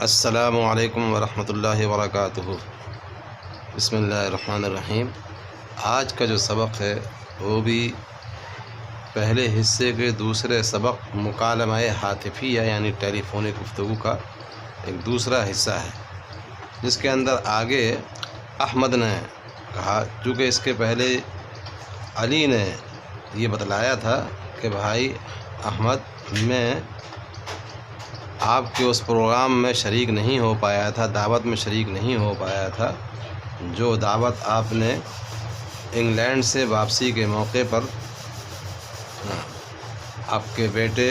السلام علیکم ورحمۃ اللہ وبرکاتہ۔ بسم اللہ الرحمن الرحیم۔ آج کا جو سبق ہے وہ بھی پہلے حصے کے دوسرے سبق مکالمہ ہاتفیہ یعنی ٹیلی فونی گفتگو کا ایک دوسرا حصہ ہے، جس کے اندر آگے احمد نے کہا، چونکہ اس کے پہلے علی نے یہ بتلایا تھا کہ بھائی احمد، میں آپ کے اس پروگرام میں شریک نہیں ہو پایا تھا، دعوت میں شریک نہیں ہو پایا تھا، جو دعوت آپ نے انگلینڈ سے واپسی کے موقع پر آپ کے بیٹے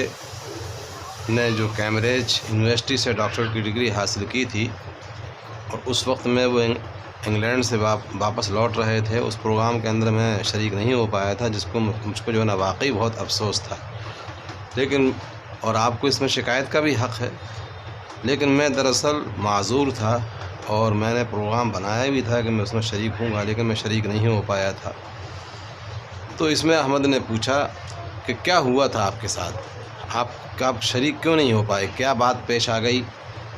نے جو کیمبرج یونیورسٹی سے ڈاکٹریٹ کی ڈگری حاصل کی تھی، اور اس وقت میں وہ انگلینڈ سے واپس لوٹ رہے تھے، اس پروگرام کے اندر میں شریک نہیں ہو پایا تھا، جس کو مجھ کو جو ہے نا واقعی بہت افسوس تھا۔ لیکن اور آپ کو اس میں شکایت کا بھی حق ہے، لیکن میں دراصل معذور تھا اور میں نے پروگرام بنایا بھی تھا کہ میں اس میں شریک ہوں گا، لیکن میں شریک نہیں ہو پایا تھا۔ تو اس میں احمد نے پوچھا کہ کیا ہوا تھا آپ کے ساتھ، آپ شریک کیوں نہیں ہو پائے، کیا بات پیش آ گئی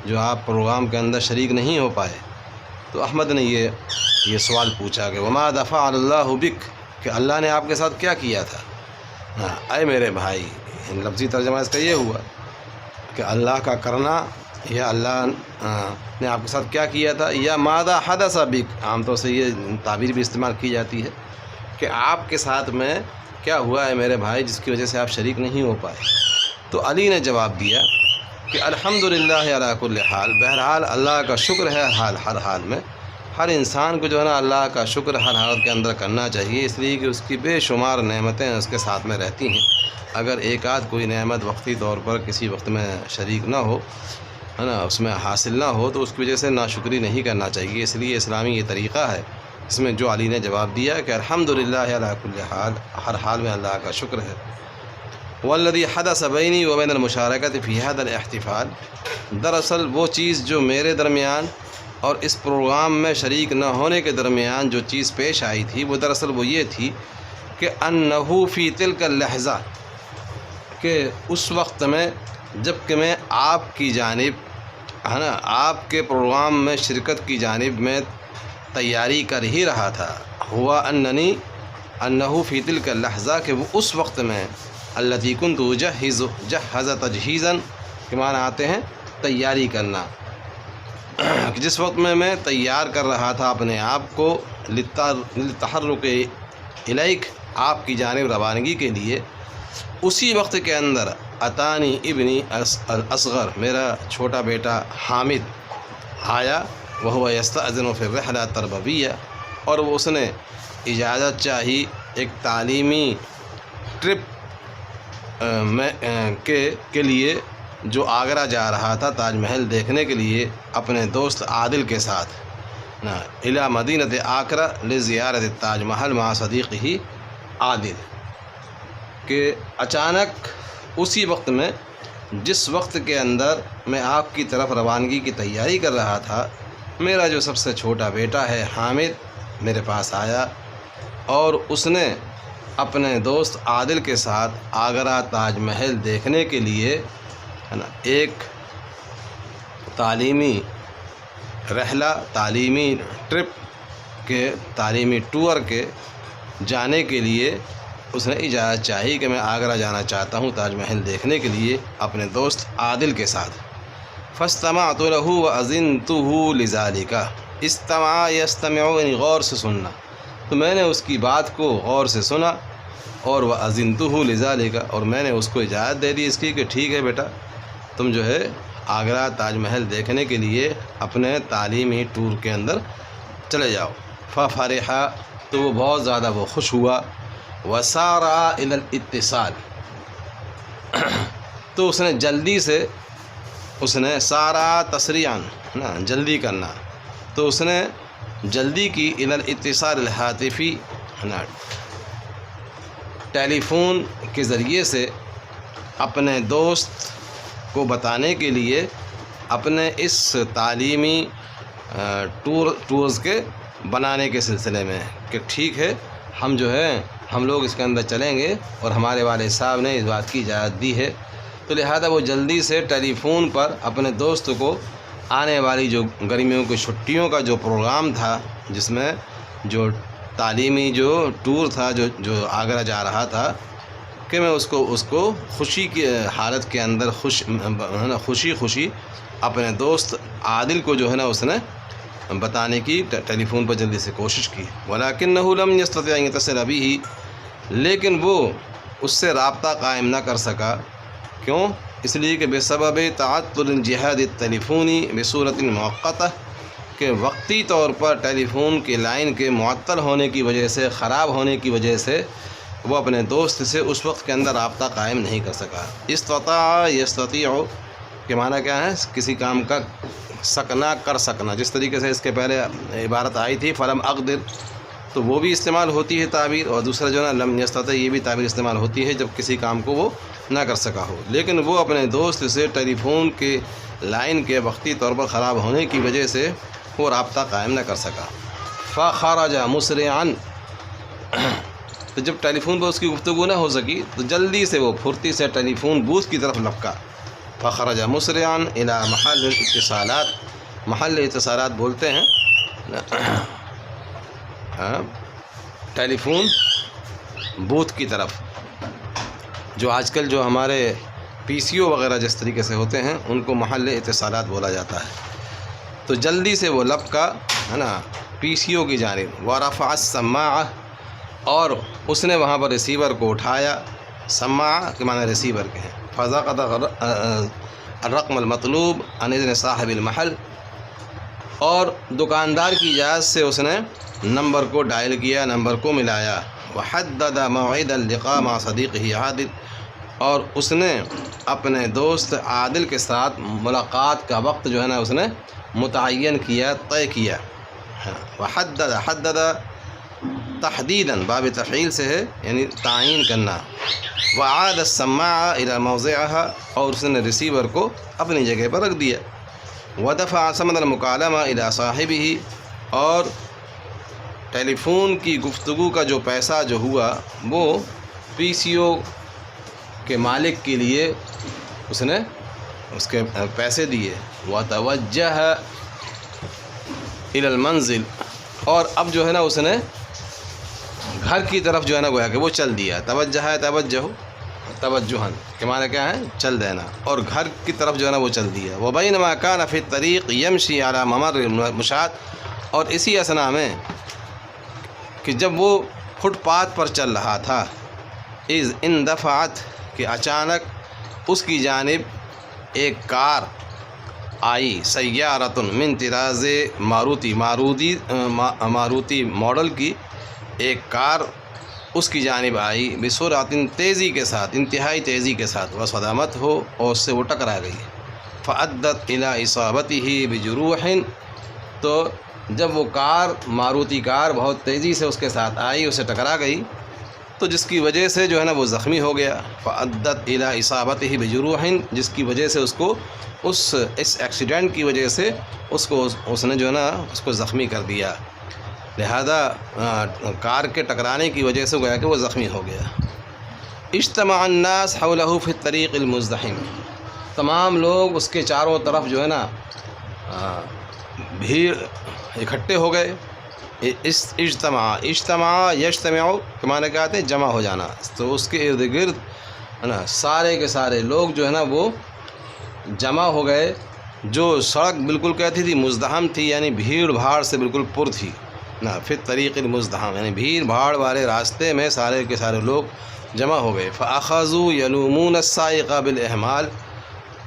جو آپ پروگرام کے اندر شریک نہیں ہو پائے؟ تو احمد نے یہ سوال پوچھا کہ وما دفع اللہ بک، کہ اللہ نے آپ کے ساتھ کیا کیا تھا؟ اے میرے بھائی، لفظی ترجمہ اس کا یہ ہوا کہ اللہ کا کرنا، یا اللہ نے آپ کے ساتھ کیا کیا تھا، یا ماذا حدث بک، عام طور سے یہ تعبیر بھی استعمال کی جاتی ہے کہ آپ کے ساتھ میں کیا ہوا ہے میرے بھائی جس کی وجہ سے آپ شریک نہیں ہو پائے۔ تو علی نے جواب دیا کہ الحمدللہ علی کل حال، بہرحال اللہ کا شکر ہے ہر حال میں، ہر انسان کو جو ہے نا اللہ کا شکر ہر حالت کے اندر کرنا چاہیے، اس لیے کہ اس کی بے شمار نعمتیں اس کے ساتھ میں رہتی ہیں۔ اگر ایک آدھ کوئی نعمت وقتی طور پر کسی وقت میں شریک نہ ہو، ہے نا، اس میں حاصل نہ ہو، تو اس کی وجہ سے ناشکری نہیں کرنا چاہیے۔ اس لیے اسلامی یہ طریقہ ہے، اس میں جو علی نے جواب دیا کہ الحمدللہ علی کل حال، ہر حال میں اللہ کا شکر ہے۔ والذی حدث بینی وبین المشارکۃ فی ھذا الاحتفال، دراصل وہ چیز جو میرے درمیان اور اس پروگرام میں شریک نہ ہونے کے درمیان جو چیز پیش آئی تھی، وہ دراصل وہ یہ تھی کہ انہ فی تلک اللحظہ، کہ اس وقت میں جب کہ میں آپ کی جانب، ہے نا، آپ کے پروگرام میں شرکت کی جانب میں تیاری کر ہی رہا تھا، ہوا انہ فی تلک اللحظہ، کہ وہ اس وقت میں التی کنت جہز تجہیزا، کے معنی آتے ہیں تیاری کرنا، کہ جس وقت میں تیار کر رہا تھا اپنے آپ کو للتحرک الیک، آپ کی جانب روانگی کے لیے، اسی وقت کے اندر اتانی ابنی الاصغر، میرا چھوٹا بیٹا حامد آیا، وہو یستأذن فی الرحلہ التربویہ، اور اس نے اجازت چاہی ایک تعلیمی ٹرپ کے لیے، جو آگرہ جا رہا تھا تاج محل دیکھنے کے لیے اپنے دوست عادل کے ساتھ، الی مدینۃ آکرہ لزیارت تاج محل مع صدیقہ عادل، کہ اچانک اسی وقت میں، جس وقت کے اندر میں آپ کی طرف روانگی کی تیاری کر رہا تھا، میرا جو سب سے چھوٹا بیٹا ہے حامد میرے پاس آیا، اور اس نے اپنے دوست عادل کے ساتھ آگرہ تاج محل دیکھنے کے لیے، ہے نا، ایک تعلیمی رحلہ، تعلیمی ٹرپ کے، تعلیمی ٹور کے جانے کے لیے اس نے اجازت چاہی کہ میں آگرہ جانا چاہتا ہوں تاج محل دیکھنے کے لیے اپنے دوست عادل کے ساتھ۔ فاستمعت له وأذنته لذلك، استمع یستمع، یعنی غور سے سننا، تو میں نے اس کی بات کو غور سے سنا، اور وأذنته لذلك، اور میں نے اس کو اجازت دے دی اس کی کہ ٹھیک ہے بیٹا، تم جو ہے آگرہ تاج محل دیکھنے کے لیے اپنے تعلیمی ٹور کے اندر چلے جاؤ۔ ففرح، تو وہ بہت زیادہ وہ خوش ہوا، وسارع الی الاتصال، تو اس نے جلدی سے، اس نے سارع تسریعاً، نا، جلدی کرنا، تو اس نے جلدی کی الی الاتصال الہاتفی، نا، ٹیلی فون کے ذریعے سے اپنے دوست کو بتانے کے لیے اپنے اس تعلیمی ٹورز کے بنانے کے سلسلے میں کہ ٹھیک ہے، ہم لوگ اس کے اندر چلیں گے، اور ہمارے والد صاحب نے اس بات کی اجازت دی ہے، تو لہذا وہ جلدی سے ٹیلی فون پر اپنے دوست کو آنے والی جو گرمیوں کی چھٹیوں کا جو پروگرام تھا، جس میں جو تعلیمی جو ٹور تھا جو آگرہ جا رہا تھا، کہ میں اس کو خوشی کی حالت کے اندر خوشی اپنے دوست عادل کو جو ہے نا اس نے بتانے کی ٹیلی فون پر جلدی سے کوشش کی۔ وَلَكِنَّهُ لَمْ يَسْتَطِعْ أَنْ يَتَّصِلَ بِهِ، لیکن وہ اس سے رابطہ قائم نہ کر سکا۔ کیوں؟ اس لیے کہ بسبب تعطل الجہاد التلیفونی بصورت مؤقتہ، کہ وقتی طور پر ٹیلی فون کی لائن کے معطل ہونے کی وجہ سے، خراب ہونے کی وجہ سے وہ اپنے دوست سے اس وقت کے اندر رابطہ قائم نہیں کر سکا۔ استطاع یستطیع کے معنی کیا ہے؟ کسی کام کا سکنا، کر سکنا۔ جس طریقے سے اس کے پہلے عبارت آئی تھی فلم اقدر، تو وہ بھی استعمال ہوتی ہے تعبیر، اور دوسرا جو ہے نا لم یستطع، یہ بھی تعبیر استعمال ہوتی ہے جب کسی کام کو وہ نہ کر سکا ہو۔ لیکن وہ اپنے دوست سے ٹیلی فون کے لائن کے وقتی طور پر خراب ہونے کی وجہ سے وہ رابطہ قائم نہ کر سکا۔ فخرج مسرعا، تو جب ٹیلی فون پر اس کی گفتگو نہ ہو سکی تو جلدی سے وہ پھرتی سے ٹیلی فون بوتھ کی طرف لپکا۔ فخرج مسرعا الى محل الاتصالات، محل اتصالات بولتے ہیں ٹیلی فون بوتھ کی طرف، جو آج کل جو ہمارے پی سی او وغیرہ جس طریقے سے ہوتے ہیں ان کو محل اتصالات بولا جاتا ہے۔ تو جلدی سے وہ لپکا ہے نا پی سی او کی جانب۔ ورفع السماعہ، اور اس نے وہاں پر ریسیور کو اٹھایا۔ سماعہ کے معنی ریسیور کے ہیں۔ فضاقت الرقم المطلوب عن اذن صاحب المحل، اور دکاندار کی اجازت سے اس نے نمبر کو ڈائل کیا، نمبر کو ملایا۔ وحدد موعد اللقاء مع صدیقہ عادل، اور اس نے اپنے دوست عادل کے ساتھ ملاقات کا وقت جو ہے نا اس نے متعین کیا، طے کیا۔ حدد تحدیداً باب تفعیل سے ہے، یعنی تعین کرنا۔ وعاد السماعہ الى موضعها، اور اس نے ریسیور کو اپنی جگہ پر رکھ دیا۔ ودفع ثمن المکالمہ الى صاحبہ، اور ٹیلی فون کی گفتگو کا جو پیسہ جو ہوا وہ پی سی او کے مالک کے لیے اس نے اس کے پیسے دیے۔ وتوجہ الی المنزل، اور اب جو ہے نا اس نے گھر کی طرف جو ہے نا گویا کہ وہ چل دیا۔ توجہ ہے توجہن کے معنی کیا ہے؟ چل دینا، اور گھر کی طرف جو ہے نا وہ چل دیا۔ وبینما کان فی الطریق یمشی علی ممر المشاة، اور اسی اثنا میں کہ جب وہ فٹ پاتھ پر چل رہا تھا، اذ اندفعت، کہ اچانک اس کی جانب ایک کار آئی، سیارۃ من طراز ماروتی ماڈل کی ایک کار اس کی جانب آئی، بسرعت، تیزی کے ساتھ، انتہائی تیزی کے ساتھ، وصدمت ہو، اور اس سے وہ ٹکرا گئی۔ فعدت الی اصابتہ بجروح، تو جب وہ ماروتی کار بہت تیزی سے اس کے ساتھ آئی، اسے ٹکرا گئی، تو جس کی وجہ سے جو ہے نا وہ زخمی ہو گیا۔ فعدت الی اصابتہ بجروح، جس کی وجہ سے اس کو اس ایکسیڈنٹ کی وجہ سے اس نے جو ہے نا اس کو زخمی کر دیا، لہذا کار کے ٹکرانے کی وجہ سے گویا کہ وہ زخمی ہو گیا۔ اجتمع الناس حولہ فی الطریق المزدحم، تمام لوگ اس کے چاروں طرف جو ہے نا بھیڑ اکٹھے ہو گئے۔ اجتماع یجتمع کے معنی کیا آتے ہیں؟ جمع ہو جانا۔ تو اس کے ارد گرد ہے نا سارے کے سارے لوگ جو ہے نا وہ جمع ہو گئے۔ جو سڑک بالکل کہتی تھی مزدحم تھی، یعنی بھیڑ بھاڑ سے بالکل پر تھی نا، فی الطریق المزدحم، یعنی بھیڑ بھاڑ والے راستے میں سارے کے سارے لوگ جمع ہو گئے۔ فاخذوا یلومون السائق بالاہمال،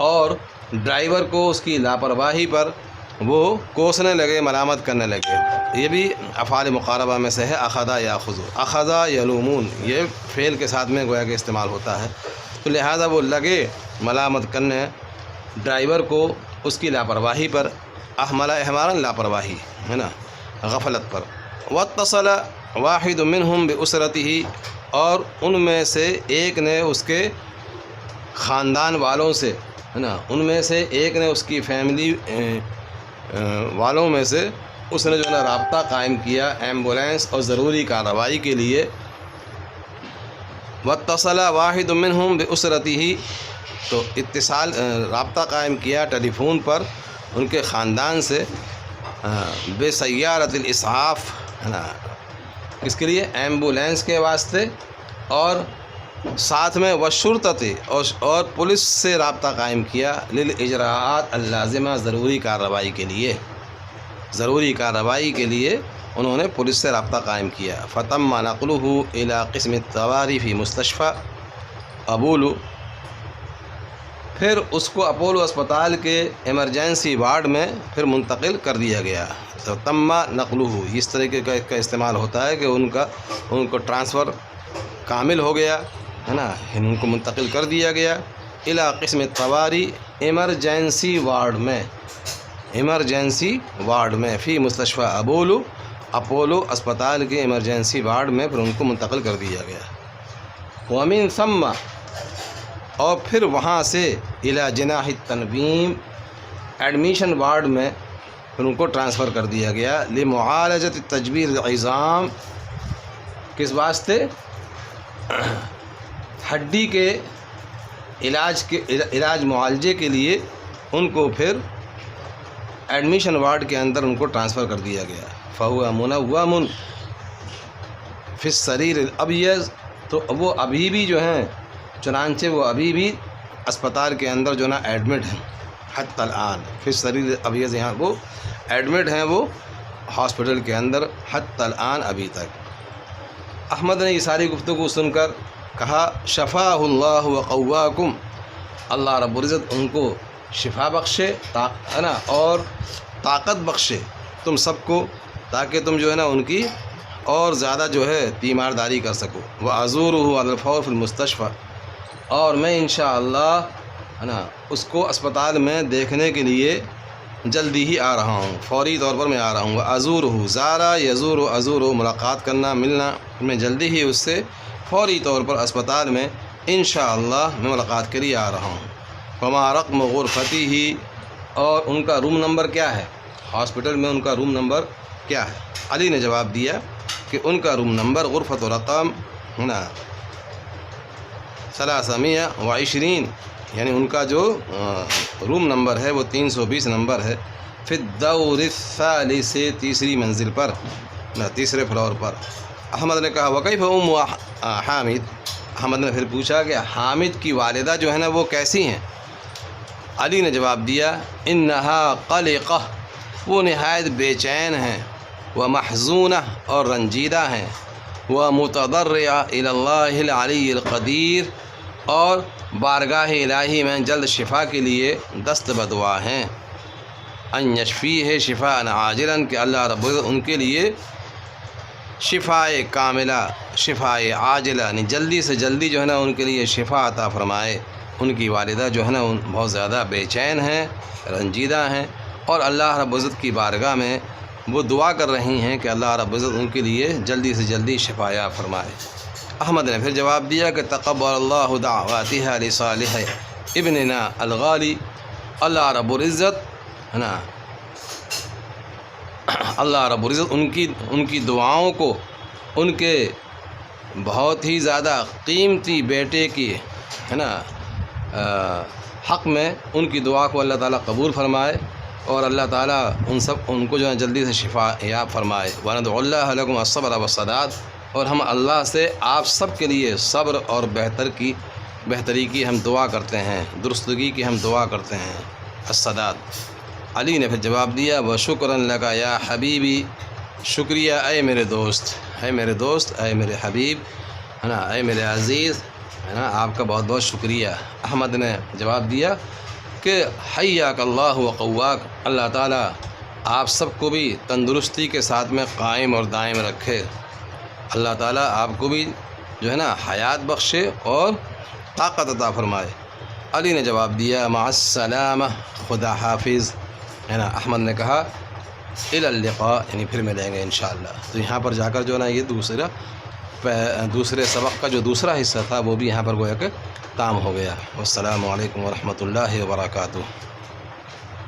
اور ڈرائیور کو اس کی لاپرواہی پر وہ کوسنے لگے، ملامت کرنے لگے۔ یہ بھی افعال مقاربہ میں سے ہے، اخذ یاخذ، اخذ یلومون، یہ فعل کے ساتھ میں گویا کہ استعمال ہوتا ہے، تو لہذا وہ لگے ملامت کرنے ڈرائیور کو اس کی لاپرواہی پر۔ احمل احمالا، لاپرواہی ہے نا، غفلت پر۔ واتصل واحد منہم باسرتہ، اور ان میں سے ایک نے اس کے خاندان والوں سے ہے نا، ان میں سے ایک نے اس کی فیملی والوں میں سے اس نے جو ہے نا رابطہ قائم کیا ایمبولینس اور ضروری کارروائی کے لیے۔ واتصل واحد منہم باسرتہ، تو اتصال رابطہ قائم کیا ٹیلی فون پر ان کے خاندان سے بے سیارت الاسعاف ہے نا، اس کے لیے ایمبولینس کے واسطے، اور ساتھ میں وشرطتے اور پولیس سے رابطہ قائم کیا، للاجراءات اللازمہ، ضروری کارروائی کے لیے انہوں نے پولیس سے رابطہ قائم کیا۔ فتم نقلہ الی قسم الطوارئ فی مستشفى ابولو، پھر اس کو اپولو اسپتال کے ایمرجنسی وارڈ میں پھر منتقل کر دیا گیا۔ تو تم نقلہ اس طریقے کا استعمال ہوتا ہے کہ ان کو ٹرانسفر کامل ہو گیا ہے نا، ان کو منتقل کر دیا گیا الی قسم الطوارئ، ایمرجنسی وارڈ میں فی مستشفى اپولو اسپتال کے ایمرجنسی وارڈ میں پھر ان کو منتقل کر دیا گیا۔ ومن ثم، اور پھر وہاں سے الی جناح التنویم، ایڈمیشن وارڈ میں پھر ان کو ٹرانسفر کر دیا گیا، لمعالجۃ تجویر العظام، کس واسطے؟ ہڈی کے علاج معالجے کے لیے ان کو پھر ایڈمیشن وارڈ کے اندر ان کو ٹرانسفر کر دیا گیا۔ فہو منوم فی السریر الابیض، تو وہ ابھی بھی جو ہیں، چنانچہ وہ ابھی بھی اسپتال کے اندر جو نا ایڈمٹ ہیں، حتی الآن فی السریر الابیض، یہاں وہ ایڈمٹ ہیں، وہ ہاسپٹل کے اندر حتی الآن، ابھی تک۔ احمد نے یہ ساری گفتگو سن کر کہا، شفاہ اللہ وقواکم، اللہ رب العزت ان کو شفا بخشے ہے نا، اور طاقت بخشے تم سب کو، تاکہ تم جو ہے نا ان کی اور زیادہ جو ہے تیمارداری کر سکو۔ وازورہ علی الفور فی المستشفى، اور میں انشاءاللہ ہے نا اس کو اسپتال میں دیکھنے کے لیے جلدی ہی آ رہا ہوں، فوری طور پر میں آ رہا ہوں۔ وازورہ، زارا یزور، ازور، ملاقات کرنا، ملنا، میں جلدی ہی اس سے فوری طور پر اسپتال میں انشاءاللہ میں ملاقات کے لیے آ رہا ہوں۔ وما رقم غرفتی، اور ان کا روم نمبر کیا ہے، ہاسپٹل میں ان کا روم نمبر کیا ہے؟ علی نے جواب دیا کہ ان کا روم نمبر غرفت و رقم ہے نا 320، یعنی ان کا جو روم نمبر ہے وہ 320 نمبر ہے، فی الدور الثالث، تیسری منزل پر، تیسرے فلور پر۔ احمد نے کہا، وکیف ام حامد، احمد نے پھر پوچھا کہ حامد کی والدہ جو ہے نا وہ کیسی ہیں؟ علی نے جواب دیا، انہا قلقہ، وہ نہایت بے چین ہیں، ومحزونہ، اور رنجیدہ ہیں، ومتضرعہ الی اللہ العلی القدیر، اور بارگاہ الہی میں جلد شفا کے لیے دست بدعا ہیں، ان یشفیہ شفاء عاجلا، کہ اللہ رب العزت ان کے لیے شفائے کاملہ، شفائے عاجلہ، یعنی جلدی سے جلدی جو ہے نا ان کے لیے شفا عطا فرمائے۔ ان کی والدہ جو ہے نا بہت زیادہ بے چین ہیں، رنجیدہ ہیں، اور اللہ رب العزت کی بارگاہ میں وہ دعا کر رہی ہیں کہ اللہ رب العزت ان کے لیے جلدی سے جلدی شفا عطا فرمائے۔ احمد نے پھر جواب دیا کہ تقبل اللہ دعواتها لصالح ابننا الغالی، اللہ رب العزت ہے نا، اللہ رب العزت ان کی دعاؤں کو، ان کے بہت ہی زیادہ قیمتی بیٹے کی ہے نا حق میں ان کی دعا کو اللہ تعالیٰ قبول فرمائے، اور اللہ تعالیٰ ان کو جو ہے جلدی سے شفا یاب فرمائے۔ وندعو اللہ لکم الصبر والسداد، اور ہم اللہ سے آپ سب کے لیے صبر اور بہتری کی ہم دعا کرتے ہیں، درستگی کی ہم دعا کرتے ہیں، السداد۔ علی نے پھر جواب دیا، وشکراً لک یا حبیبی، شکریہ اے میرے دوست، اے میرے دوست، اے میرے حبیب ہے نا، اے میرے عزیز ہے نا، آپ کا بہت بہت شکریہ۔ احمد نے جواب دیا کہ حیاک اللہ وقواک، اللہ تعالیٰ آپ سب کو بھی تندرستی کے ساتھ میں قائم اور دائم رکھے، اللہ تعالیٰ آپ کو بھی جو ہے نا حیات بخشے اور طاقت عطا فرمائے۔ علی نے جواب دیا، مع السلامہ، خدا حافظ ہے نا۔ احمد نے کہا، الی اللقاء، یعنی پھر ملیں گے انشاءاللہ۔ تو یہاں پر جا کر جو ہے نا یہ دوسرے سبق کا جو دوسرا حصہ تھا وہ بھی یہاں پر گویا کہ تام ہو گیا۔ والسلام علیکم ورحمۃ اللہ وبرکاتہ۔